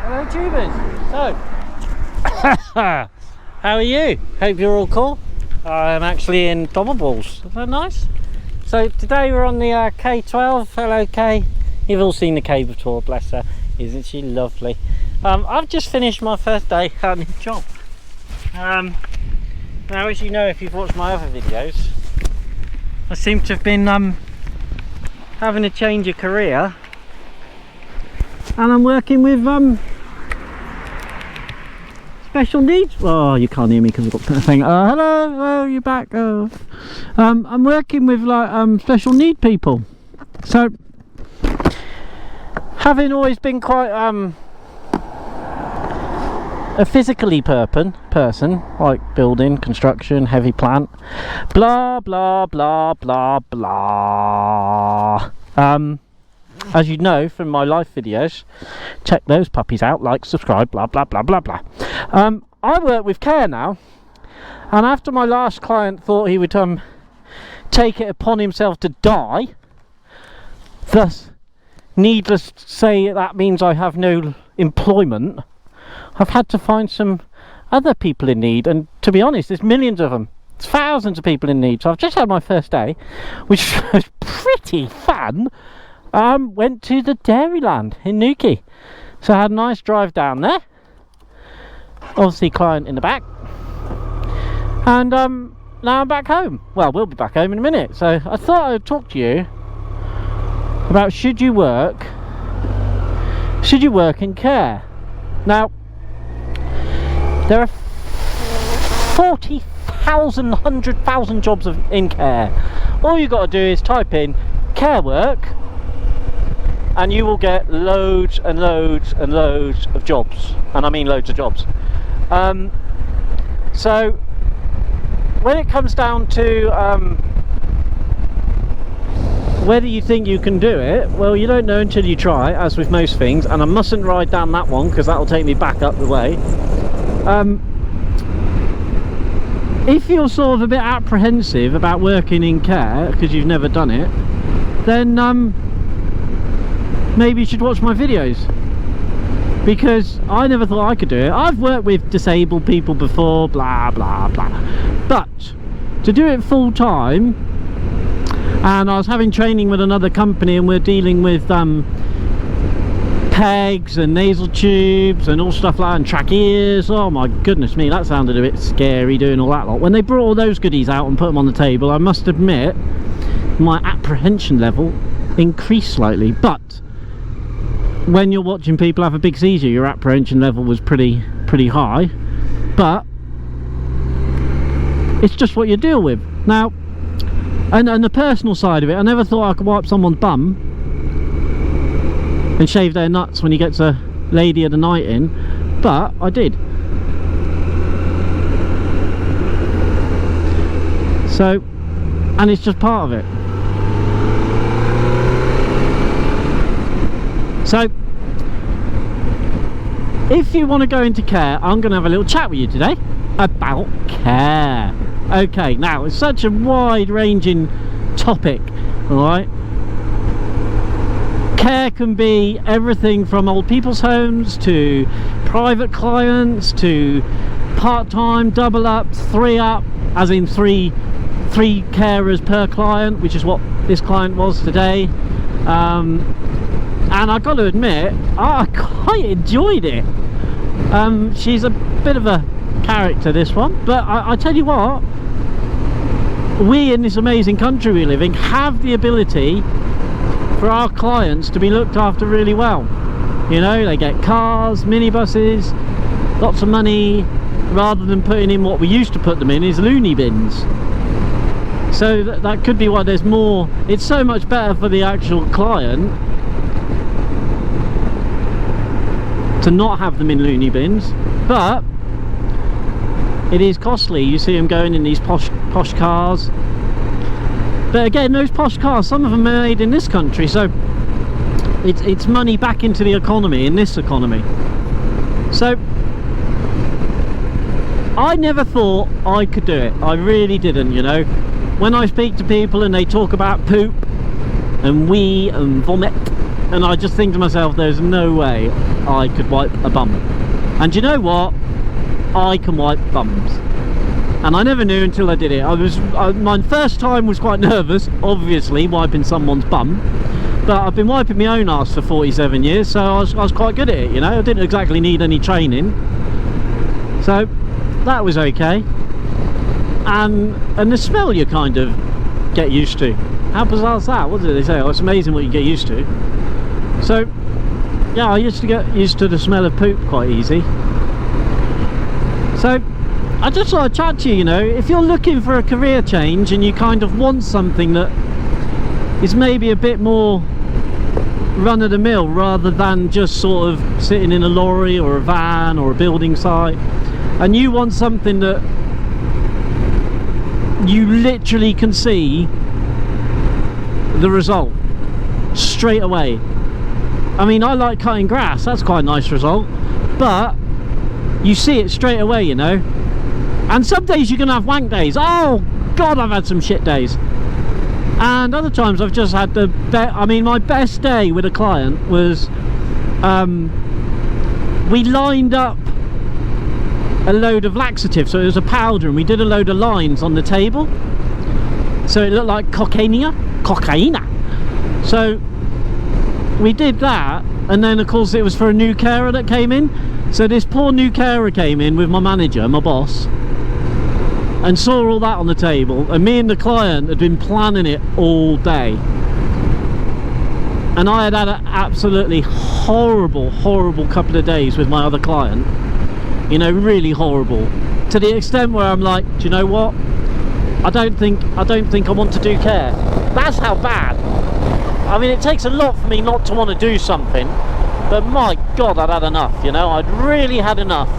Hello tubers! So, how are you? Hope you're all cool. I'm actually in Domables. Isn't that nice? So today we're on the K12. Hello Kay. You've all seen the Kay before, bless her. Isn't she lovely? I've just finished my first day at a new job. Now as you know, if you've watched my other videos, I seem to have been having a change of career. And I'm working with special needs. Oh, you can't hear me because I've got that thing. Hello, you're back. I'm working with like special need people. So, having always been quite a physically person, like building, construction, heavy plant, blah blah blah blah blah. As you know from my live videos, check those puppies out, like, subscribe, blah blah blah blah blah. I work with care now, and after my last client thought he would take it upon himself to die, thus needless to say that means I have no employment, I've had to find some other people in need. And to be honest, there's millions of them. It's thousands of people in need. So I've just had my first day, which was pretty fun. Went to the Dairyland in Newquay, so I had a nice drive down there, obviously client in the back, and now I'm back home. Well, we'll be back home in a minute. So I thought I would talk to you about should you work in care. Now there are 40,000, 100,000 jobs in care. All you've got to do is type in care work and you will get loads and loads and loads of jobs, and I mean loads of jobs. So when it comes down to whether you think you can do it, well, you don't know until you try, as with most things. And I mustn't ride down that one because that'll take me back up the way. If you're sort of a bit apprehensive about working in care because you've never done it, then maybe you should watch my videos, because I never thought I could do it. I've worked with disabled people before, blah blah blah, but to do it full time, and I was having training with another company and we're dealing with pegs and nasal tubes and all stuff like that, and tracheas. Oh my goodness me, that sounded a bit scary doing all that lot. When they brought all those goodies out and put them on the table, I must admit my apprehension level increased slightly. But when you're watching people have a big seizure, your apprehension level was pretty high. But it's just what you deal with now. And the personal side of it, I never thought I could wipe someone's bum and shave their nuts when he gets a lady of the night in, but I did. So, and it's just part of it. So if you want to go into care, I'm going to have a little chat with you today about care. Okay, now it's such a wide-ranging topic, alright? Care can be everything from old people's homes to private clients to part-time, double up, three up, as in three carers per client, which is what this client was today. And I've got to admit, I quite enjoyed it. She's a bit of a character, this one, but I tell you what, we in this amazing country we live in have the ability for our clients to be looked after really well. You know, they get cars, minibuses, lots of money, rather than putting in what we used to put them in, is loony bins. So that could be why there's more. It's so much better for the actual client to not have them in loony bins, but it is costly. You see them going in these posh cars, but again, those posh cars, some of them are made in this country, so it's money back into the economy, in this economy. So I never thought I could do it. I really didn't, you know. When I speak to people and they talk about poop and wee and vomit, and I just think to myself, there's no way I could wipe a bum. And you know what? I can wipe bums. And I never knew until I did it. My first time was quite nervous, obviously, wiping someone's bum. But I've been wiping my own arse for 47 years, so I was quite good at it, you know. I didn't exactly need any training. So, that was okay. And the smell you kind of get used to. How bizarre is that? What did they say? Oh, it's amazing what you get used to. So, yeah, I used to get used to the smell of poop quite easy. So, I just thought I'd chat to you, you know, if you're looking for a career change and you kind of want something that is maybe a bit more run-of-the-mill rather than just sort of sitting in a lorry or a van or a building site, and you want something that you literally can see the result straight away. I mean, I like cutting grass, that's quite a nice result, but you see it straight away, you know. And some days you're gonna have wank days. Oh god, I've had some shit days. And other times I've just had the I mean, my best day with a client was we lined up a load of laxative, so it was a powder, and we did a load of lines on the table, so it looked like cocaine. So we did that, and then of course it was for a new carer that came in. So this poor new carer came in with my manager, my boss, and saw all that on the table, and me and the client had been planning it all day. And I had had an absolutely horrible couple of days with my other client, you know, really horrible, to the extent where I'm like, do you know what, I don't think I want to do care. That's how bad. I mean, it takes a lot for me not to want to do something, but my god, I'd had enough, you know. I'd really had enough.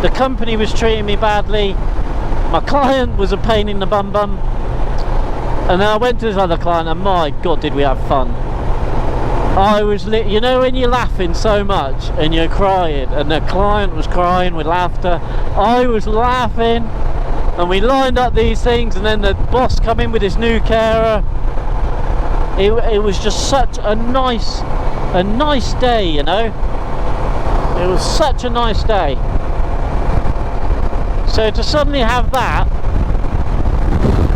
The company was treating me badly, my client was a pain in the bum, and then I went to this other client, and my god, did we have fun. I was you know, when you're laughing so much and you're crying, and the client was crying with laughter, I was laughing, and we lined up these things, and then the boss come in with his new carer. It was just such a nice day, you know. It was such a nice day. So to suddenly have that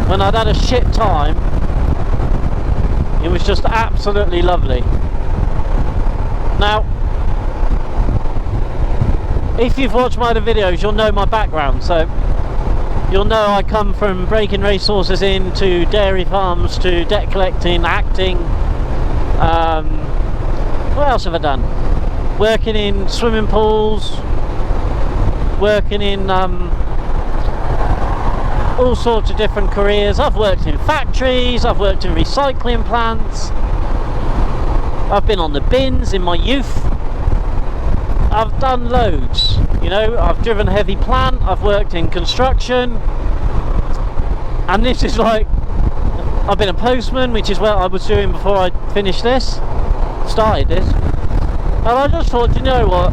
when I'd had a shit time, it was just absolutely lovely. Now, if you've watched my other videos, you'll know my background, so you'll know I come from breaking racehorses into dairy farms to debt collecting, acting. What else have I done? Working in swimming pools, working in all sorts of different careers. I've worked in factories, I've worked in recycling plants, I've been on the bins in my youth. I've done loads, you know. I've driven a heavy plant, I've worked in construction, and this is like, I've been a postman, which is what I was doing before I finished this, started this. And I just thought, you know what,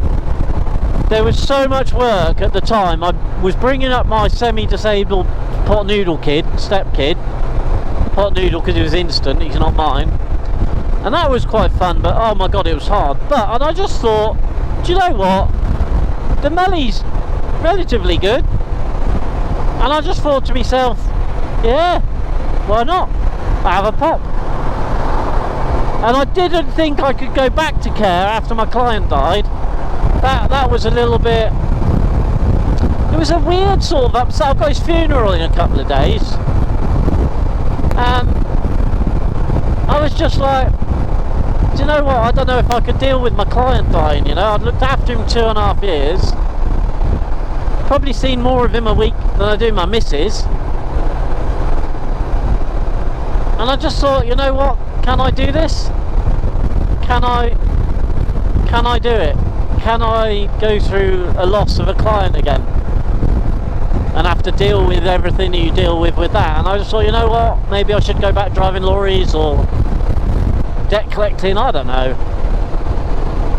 there was so much work at the time. I was bringing up my semi-disabled pot noodle kid, step kid, pot noodle because he was instant, he's not mine, and that was quite fun, but oh my god, it was hard. And I just thought, do you know what, the money's relatively good, and I just thought to myself, yeah, why not, I have a pop. And I didn't think I could go back to care after my client died. That was a little bit, it was a weird sort of upset. I've got his funeral in a couple of days, and I was just like, do you know what, I don't know if I could deal with my client dying, you know. I'd looked after him 2.5 years, probably seen more of him a week than I do my missus, and I just thought, you know what, can I do this? Can I do it? Can I go through a loss of a client again and have to deal with everything that you deal with that? And I just thought, you know what, maybe I should go back driving lorries or debt collecting, I don't know.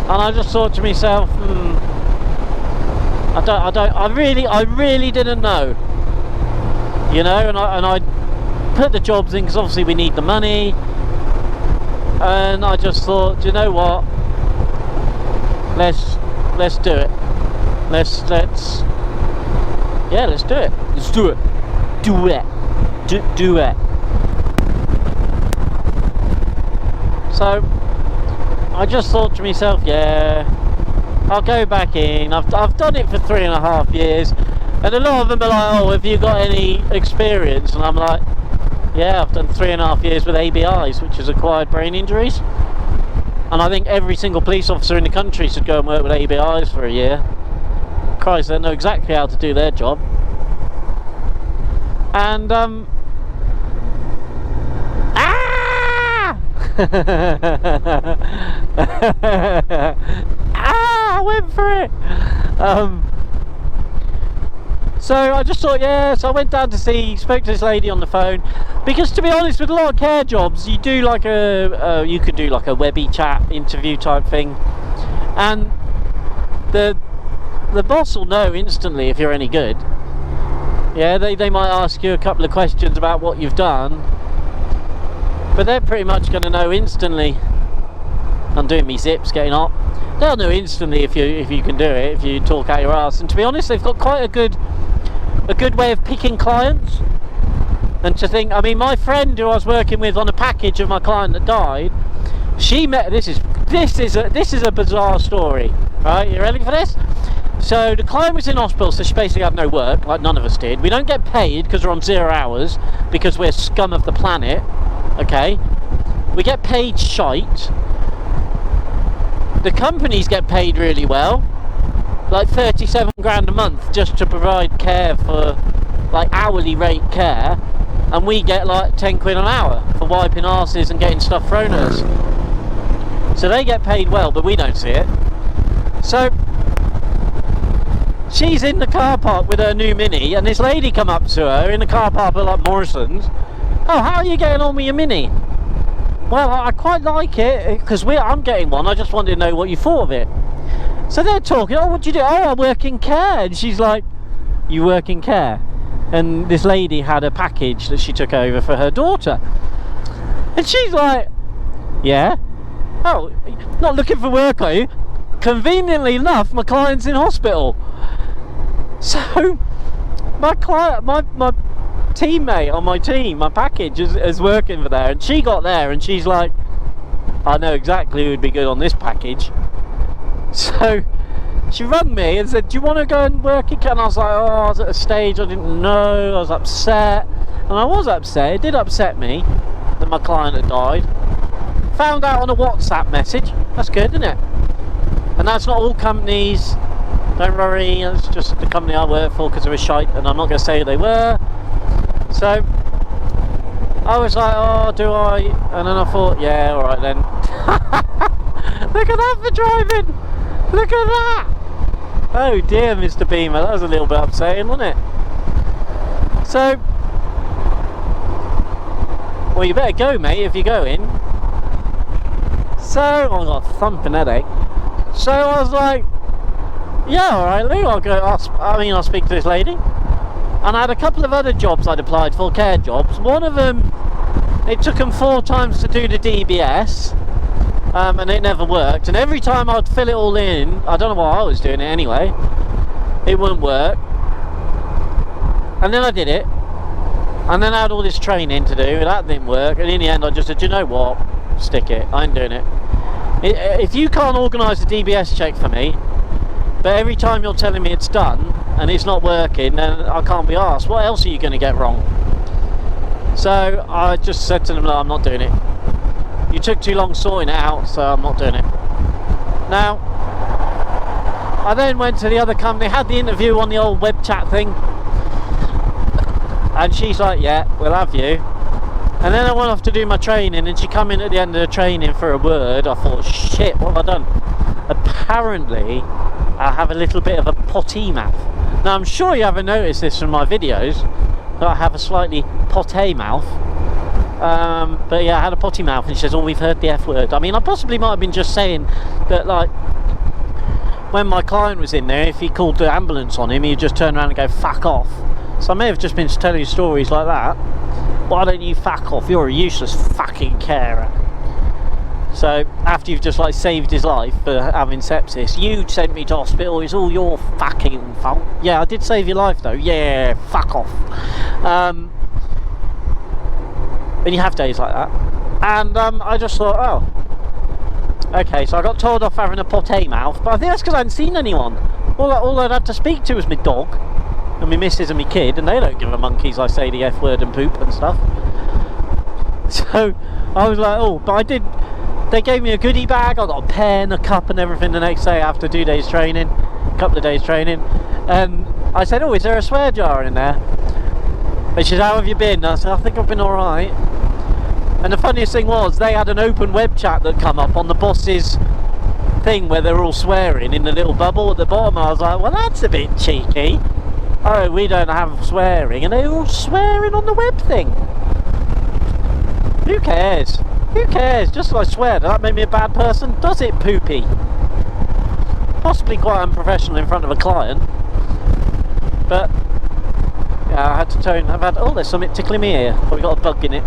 And I just thought to myself, I really didn't know, you know. And I put the jobs in because obviously we need the money. And I just thought, do you know what? Let's do it. Let's do it. Let's do it. Do it. Do it. So I just thought to myself, yeah, I'll go back in. I've done it for 3.5 years, and a lot of them are like, oh, have you got any experience? And I'm like, yeah, I've done 3.5 years with ABIs, which is acquired brain injuries. And I think every single police officer in the country should go and work with ABIs for a year. Christ, they know exactly how to do their job. And I went for it. So I just thought, yeah, so I went down to spoke to this lady on the phone, because to be honest, with a lot of care jobs, you do like you could do like a webby chat interview type thing, and the boss will know instantly if you're any good. Yeah, they might ask you a couple of questions about what you've done, but they're pretty much going to know instantly. I'm doing me zips, getting up. They'll know instantly if you can do it, if you talk out your ass. And to be honest, they've got quite a good way of picking clients. And to think, I mean, my friend who I was working with on a package of my client that died, she met. This is a bizarre story, right? You ready for this? So the client was in hospital, so she basically had no work, like none of us did. We don't get paid because we're on 0 hours, because we're scum of the planet. Okay, we get paid shite. The companies get paid really well, like 37 grand a month just to provide care for like hourly rate care, and we get like 10 quid an hour for wiping arses and getting stuff thrown at us. So they get paid well, but we don't see it. So she's in the car park with her new Mini, and this lady come up to her in the car park at like Morrison's. Oh, how are you getting on with your Mini? Well, I quite like it, because I'm getting one. I just wanted to know what you thought of it. So they're talking, oh, what do you do? Oh, I work in care. And she's like, you work in care? And this lady had a package that she took over for her daughter. And she's like, yeah. Oh, not looking for work, are you? Conveniently enough, my client's in hospital. So my client, my teammate on my team, my package is working for there, and she got there and she's like, I know exactly who would be good on this package. So she rang me and said, do you want to go and work it? And I was like, oh, I was at a stage I didn't know, I was upset. And I was upset, it did upset me that my client had died. Found out on a WhatsApp message. That's good, isn't it? And that's not all companies, don't worry, it's just the company I work for, because they were shite, and I'm not going to say who they were. So I was like, oh, do I? And then I thought, yeah, alright then. Look at that for driving! Look at that! Oh dear, Mr. Beamer, that was a little bit upsetting, wasn't it? So, well, you better go, mate, if you're going. So, I got a thumping headache. So I was like, yeah, alright, Lou, I'll go. I'll speak to this lady. And I had a couple of other jobs I'd applied for, care jobs. One of them, it took them 4 times to do the DBS, and it never worked. And every time I'd fill it all in, I don't know why I was doing it anyway, it wouldn't work. And then I did it, and then I had all this training to do, and that didn't work. And in the end I just said, you know what, stick it, I ain't doing it. If you can't organise a DBS check for me, but every time you're telling me it's done and it's not working, then I can't be asked. What else are you going to get wrong? So I just said to them, no, I'm not doing it. You took too long sorting it out, so I'm not doing it. Now, I then went to the other company, had the interview on the old web chat thing, and she's like, yeah, we'll have you. And then I went off to do my training, and she come in at the end of the training for a word. I thought, shit, what have I done? Apparently I have a little bit of a potty mouth. Now I'm sure you haven't noticed this from my videos, that I have a slightly potty mouth. But yeah, I had a potty mouth, and she says, oh, we've heard the F word. I mean, I possibly might have been just saying that, like, when my client was in there, if he called the ambulance on him, he'd just turn around and go, fuck off. So I may have just been telling you stories like that. Why don't you fuck off? You're a useless fucking carer. So after you've just like saved his life for having sepsis, you sent me to hospital, it's all your fucking fault. Yeah, I did save your life though. Yeah, fuck off. And you have days like that. And I just thought, oh, okay, so I got told off having a potty mouth, but I think that's because I hadn't seen anyone. All I'd had to speak to was my dog and my missus and my kid, and they don't give a monkeys I say the F word and poop and stuff. So I was like, oh, but I did. They gave me a goodie bag. I got a pen, a cup and everything the next day after 2 days training, a couple of days training. And I said, oh, is there a swear jar in there? And she said, how have you been? And I said, I think I've been alright. And the funniest thing was, they had an open web chat that come up on the boss's thing where they're all swearing in the little bubble at the bottom. I was like, well, that's a bit cheeky. Oh, we don't have swearing. And they're all swearing on the web thing. Who cares? Who cares? Just like swear, does that make me a bad person? Does it, poopy? Possibly quite unprofessional in front of a client. But yeah, I had to tone. I've had, oh, there's something tickling me ear. Probably got a bug in it.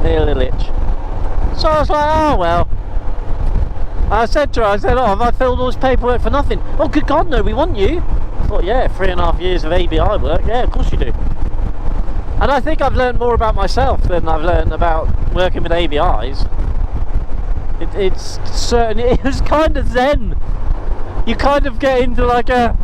A little itch. So I was like, oh well. I said to her, oh, have I filled all this paperwork for nothing? Oh, good God, no, we want you. I thought, yeah, 3.5 years of ABI work. Yeah, of course you do. And I think I've learned more about myself than I've learned about working with ABIs. It's certain. It was kind of zen. You kind of get into like a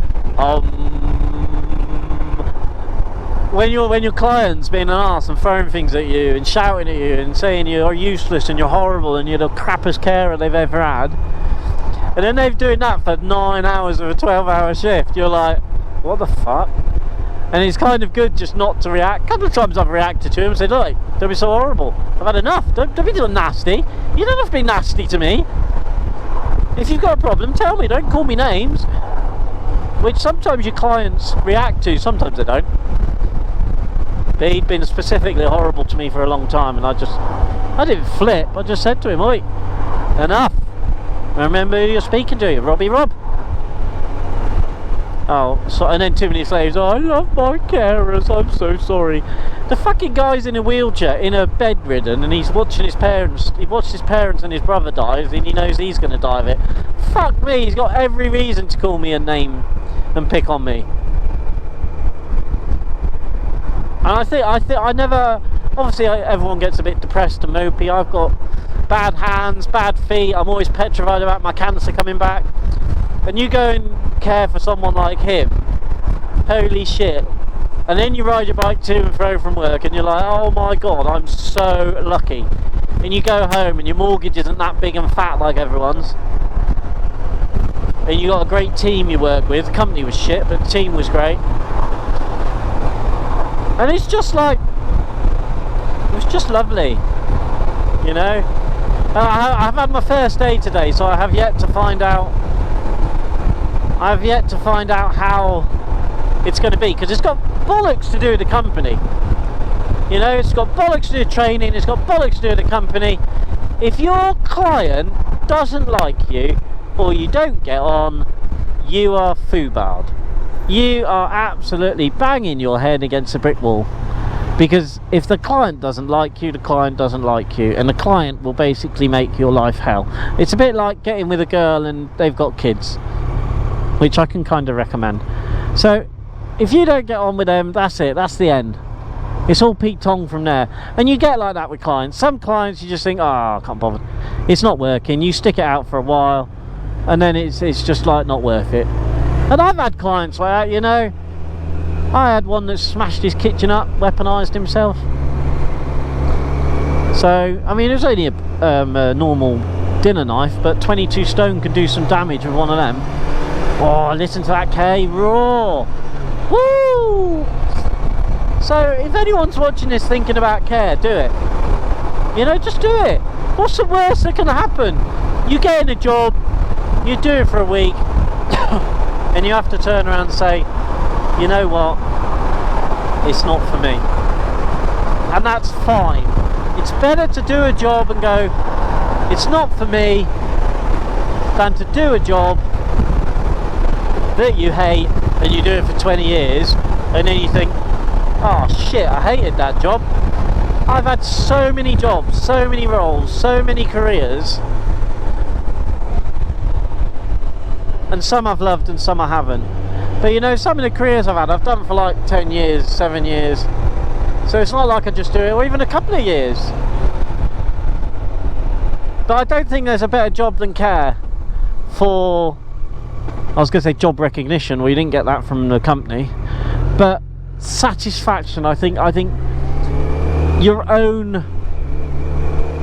when your client's being an arse and throwing things at you and shouting at you and saying you're useless and you're horrible and you're the crappiest carer they've ever had, and then they're doing that for 9 hours of a 12-hour shift, you're like, what the fuck? And it's kind of good just not to react. A couple of times I've reacted to him and said, look, don't be so horrible. I've had enough. Don't be so nasty. You don't have to be nasty to me. If you've got a problem, tell me. Don't call me names. Which sometimes your clients react to, sometimes they don't. But he'd been specifically horrible to me for a long time, and I didn't flip. I just said to him, oi, enough. Remember who you're speaking to, Robbie Rob. Oh, so, and then 2 minutes later, he's like, I love my carers, I'm so sorry. The fucking guy's in a wheelchair, in a bedridden, and he's watching his parents. He watched his parents and his brother die, and he knows he's going to die of it. Fuck me, he's got every reason to call me a name and pick on me. And I think I never. Obviously, everyone gets a bit depressed and mopey. I've got bad hands, bad feet. I'm always petrified about my cancer coming back. And you go and care for someone like him, holy shit. And then you ride your bike to and fro from work and you're like, oh my God, I'm so lucky. And you go home and your mortgage isn't that big and fat like everyone's. And you got a great team you work with. The company was shit, but the team was great. And it's just like, it was just lovely, you know. I've had my first day today, so I have yet to find out how it's going to be, because it's got bollocks to do with the company. You know, it's got bollocks to do with training, it's got bollocks to do with the company. If your client doesn't like you, or you don't get on, you are foobarred. You are absolutely banging your head against a brick wall. Because if the client doesn't like you, the client doesn't like you, and the client will basically make your life hell. It's a bit like getting with a girl and they've got kids, which I can kind of recommend. So if you don't get on with them, that's it, that's the end. It's all Pete Tong from there. And you get like that with clients. Some clients you just think, oh, I can't bother, it's not working. You stick it out for a while and then it's just like not worth it. And I've had clients like that, you know. I had one that smashed his kitchen up, weaponised himself. So, I mean, it was only a normal dinner knife, but 22 stone can do some damage with one of them. Oh, listen to that K roar! Woo! So, if anyone's watching this thinking about care, do it. You know, just do it. What's the worst that can happen? You get in a job, you do it for a week, and you have to turn around and say, you know what, it's not for me. And that's fine. It's better to do a job and go, it's not for me, than to do a job that you hate and you do it for 20 years and then you think, oh shit, I hated that job. I've had so many jobs, so many roles, so many careers, and some I've loved and some I haven't. But you know, some of the careers I've had, I've done for like 10 years, 7 years, so it's not like I just do it, or even a couple of years. But I don't think there's a better job than care for, I was going to say job recognition, well you didn't get that from the company, but satisfaction. I think your own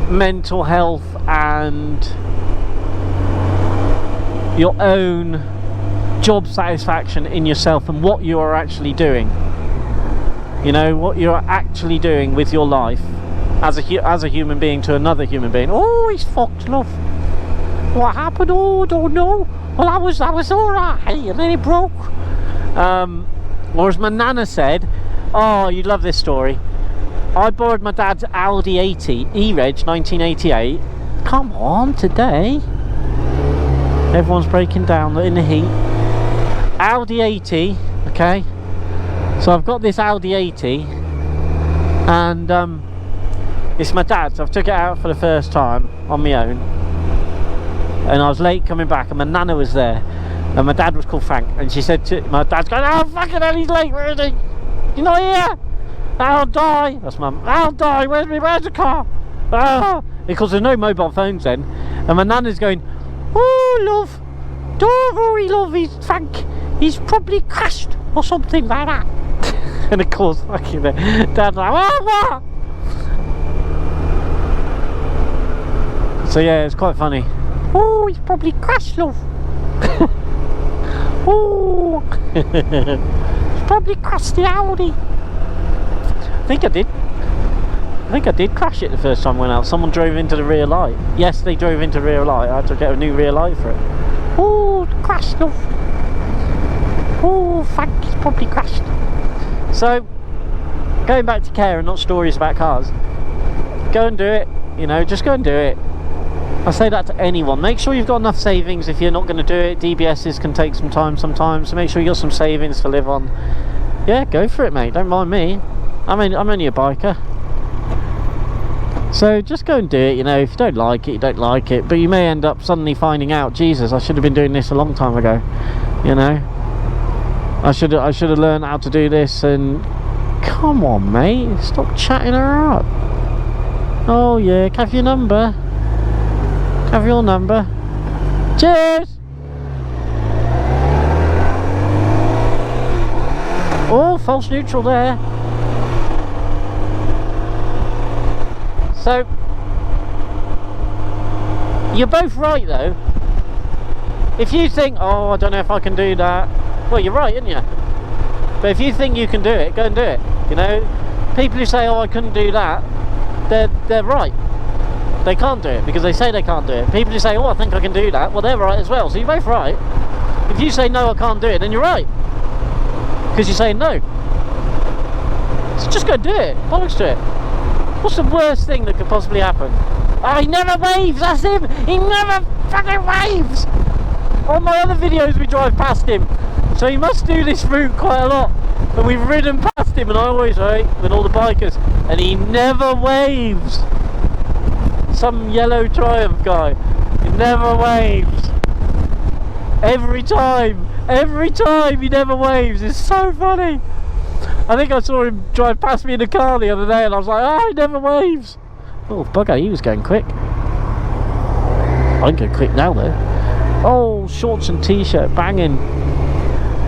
mental health and your own job satisfaction in yourself and what you are actually doing, you know, what you're actually doing with your life as a human being to another human being. Oh, he's fucked, love. What happened? Oh, don't know. Well, I was alright, and then it broke. Or as my nana said, oh, you'd love this story. I borrowed my dad's Audi 80 E-Reg 1988. Come on, today. Everyone's breaking down in the heat. Audi 80, okay. So I've got this Audi 80, and it's my dad's. I've took it out for the first time on my own, and I was late coming back, and my nana was there, and my dad was called Frank, and she said to my dad's going, oh fucking hell, he's late, where is he? You're not here? I'll die. That's mum. I'll die. Where's the car? Ah. Because there's no mobile phones then, and my nana's going, oh love, don't worry love, Frank, he's probably crashed or something like that. And of course fucking dad's like, oh what? So yeah, it's quite funny. Oh, he's probably crashed, love. Oh, he's probably crashed the Audi. I think I did crash it the first time I went out. Someone drove into the rear light. Yes, they drove into the rear light. I had to get a new rear light for it. Oh, crashed, love. Oh, Frank, he's probably crashed. So, going back to care and not stories about cars. Go and do it. You know, just go and do it. I say that to anyone. Make sure you've got enough savings if you're not going to do it. DBSs can take some time sometimes, so make sure you got some savings to live on. Yeah, go for it, mate. Don't mind me. I'm only a biker. So just go and do it. You know, if you don't like it, you don't like it. But you may end up suddenly finding out, Jesus, I should have been doing this a long time ago. You know, I should have learned how to do this. And come on, mate, stop chatting her up. Oh yeah, can I have your number? Can I have your number? Cheers. Oh, false neutral there. So you're both right though. If you think, oh, I don't know if I can do that, well, you're right, aren't you? But if you think you can do it, go and do it. You know, people who say, oh, I couldn't do that, they're right. They can't do it because they say they can't do it. People who say, oh, I think I can do that, well, they're right as well. So you're both right. If you say no, I can't do it, then you're right, because you're saying no. So just go and do it. Bollocks to it. What's the worst thing that could possibly happen? Oh, he never waves, that's him! He never fucking waves! On my other videos we drive past him. So he must do this route quite a lot. And we've ridden past him, and I always, right, with all the bikers, and he never waves. Some yellow Triumph guy. He never waves. Every time he never waves. It's so funny. I think I saw him drive past me in a car the other day, and I was like, oh, he never waves. Oh, bugger, he was going quick. I'm going quick now, though. Oh, shorts and t-shirt, banging.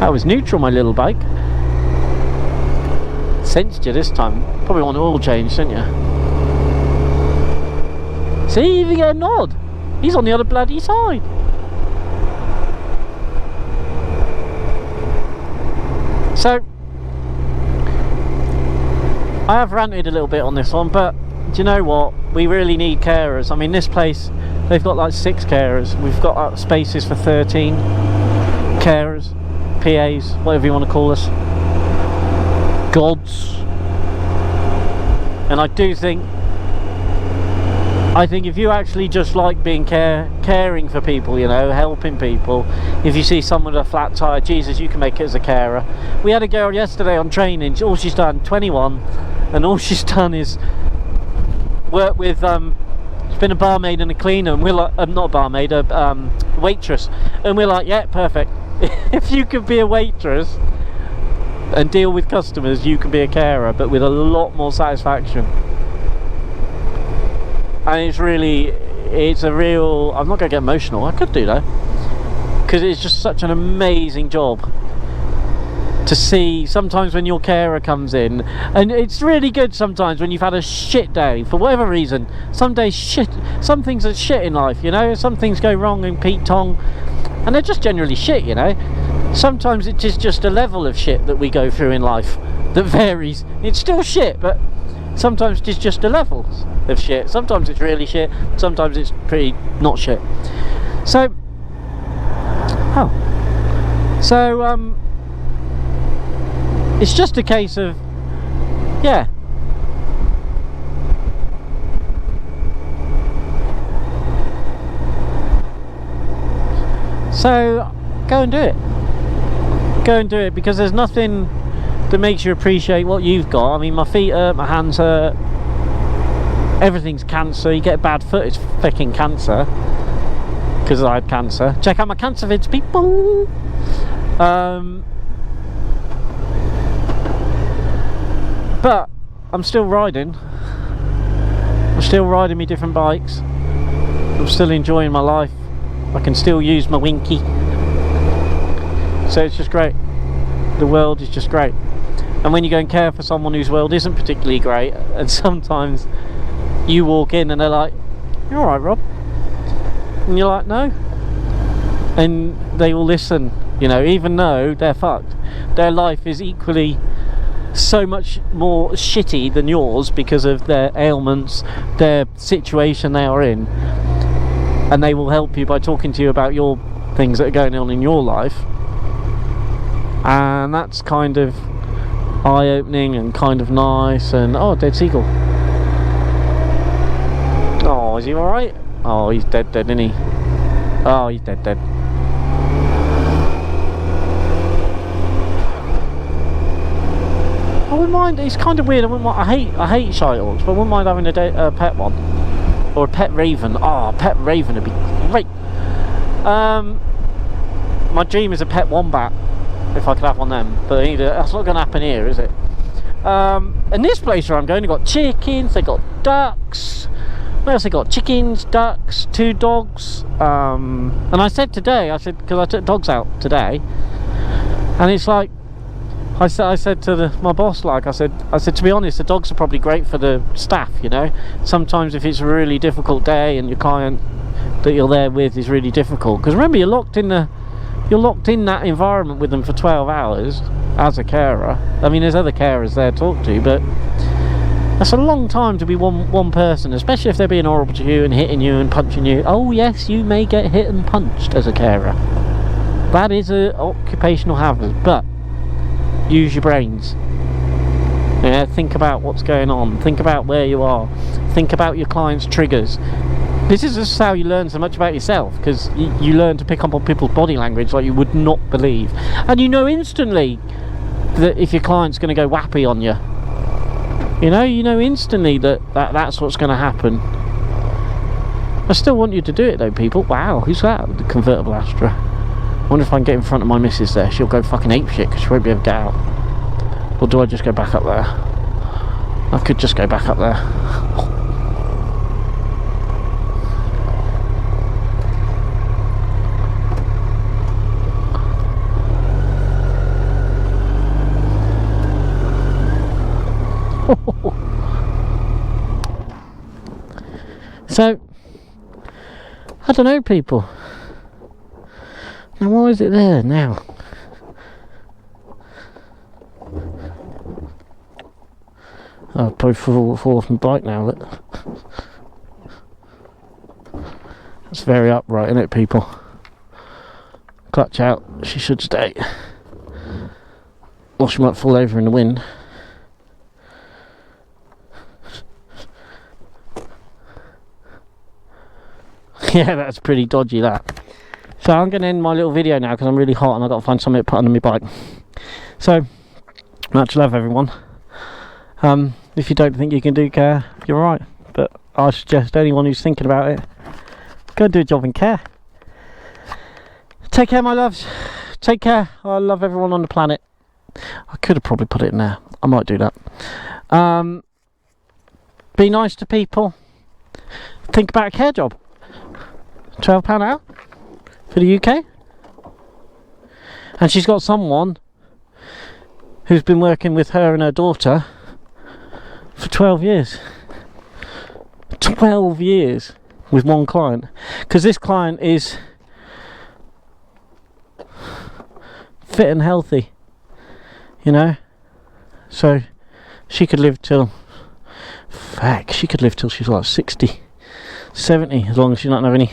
That was neutral, my little bike. Sensed you this time. Probably want an oil change, didn't you? See, you even get a nod. He's on the other bloody side. So, I have ranted a little bit on this one, but do you know what? We really need carers. I mean, this place, they've got like 6 carers. We've got spaces for 13 carers, PAs, whatever you want to call us. Gods. And I think if you actually just like being caring for people, you know, helping people, if you see someone with a flat tire, Jesus, you can make it as a carer. We had a girl yesterday on training, all she's done, 21, and all she's done is worked with it's been a barmaid and a cleaner, and we're like, not a barmaid, a waitress, and we're like, yeah, perfect. If you could be a waitress and deal with customers, you can be a carer, but with a lot more satisfaction. And it's a real, I'm not going to get emotional, I could do though, because it's just such an amazing job to see. Sometimes when your carer comes in, and it's really good sometimes when you've had a shit day for whatever reason. Some days shit, some things are shit in life, you know, some things go wrong in Pete Tong, and they're just generally shit, you know. Sometimes it is just a level of shit that we go through in life that varies. It's still shit, but sometimes it's just a level of shit. Sometimes it's really shit, sometimes it's pretty not shit. So it's just a case of, yeah, so go and do it. Go and do it, because there's nothing that makes you appreciate what you've got. I mean, my feet hurt, my hands hurt, everything's cancer. You get a bad foot, it's fucking cancer, because I had cancer. Check out my cancer vids, people. But I'm still riding. I'm still riding me different bikes. I'm still enjoying my life. I can still use my Winky. So it's just great. The world is just great. And when you go and care for someone whose world isn't particularly great, and sometimes you walk in and they're like, "You're alright, Rob," and you're like, "No," and they will listen, you know, even though they're fucked. Their life is equally so much more shitty than yours because of their ailments, their situation they are in, and they will help you by talking to you about your things that are going on in your life. And that's kind of eye-opening and kind of nice. And oh, dead seagull. Oh, is he alright? Oh, he's dead, isn't he? Oh, he's dead. I wouldn't mind. It's kind of weird. I hate Shyhawks, but I wouldn't mind having a pet one or a pet raven. Oh, a pet raven would be great. My dream is a pet wombat, if I could have one of them, but that's not going to happen here, is it? And this place where I'm going, they've got chickens, they've got ducks. What else they got? Chickens, ducks, 2 dogs. And I said today, because I took dogs out today, and it's like, I said to my boss, like I said, to be honest, the dogs are probably great for the staff, you know. Sometimes if it's a really difficult day and your client that you're there with is really difficult, because remember, you're locked in that environment with them for 12 hours as a carer. I mean, there's other carers there to talk to, but that's a long time to be one person, especially if they're being horrible to you and hitting you and punching you. Oh yes, you may get hit and punched as a carer. That is an occupational hazard, but use your brains. Yeah, think about what's going on, think about where you are, think about your client's triggers. This is just how you learn so much about yourself, because you learn to pick up on people's body language like you would not believe, and you know instantly that if your client's going to go whappy on you, you know instantly that's what's going to happen. I still want you to do it though, people. Wow, who's that? The convertible Astra. I wonder if I can get in front of my missus there. She'll go fucking apeshit because she won't be able to get out. Or do I just go back up there? I could just go back up there. So, I don't know, people. Now, why is it there now? I'll probably fall off my bike now, look. That's very upright, isn't it, people? Clutch out, she should stay. Or she might fall over in the wind. Yeah, that's pretty dodgy, that. So I'm going to end my little video now because I'm really hot and I've got to find something to put under my bike. So, much love, everyone. If you don't think you can do care, you're right. But I suggest anyone who's thinking about it, go and do a job in care. Take care, my loves. Take care. I love everyone on the planet. I could have probably put it in there. I might do that. Be nice to people. Think about a care job. £12 an hour for the UK. And she's got someone who's been working with her and her daughter for 12 years. 12 years with one client. Because this client is fit and healthy, you know, so she could live till she's like 60, 70, as long as she doesn't have any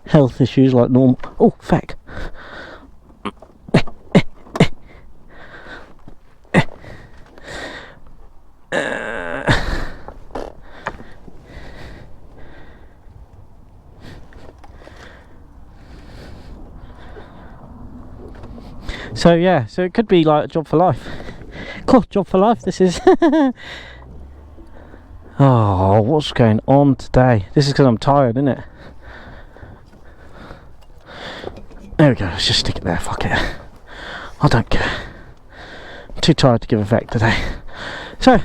health issues like normal. Oh, feck. So yeah, so it could be like a job for life. Cool, job for life this is. Oh, what's going on today? This is because I'm tired, isn't it? There we go, let's just stick it there, fuck it. I don't care. I'm too tired to give effect today. So,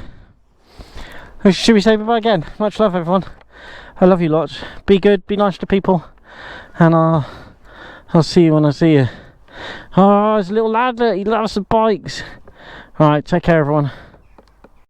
should we say bye-bye again? Much love, everyone. I love you lots. Be good, be nice to people. And I'll see you when I see you. Oh, there's a little lad that he loves the bikes. Alright, take care, everyone.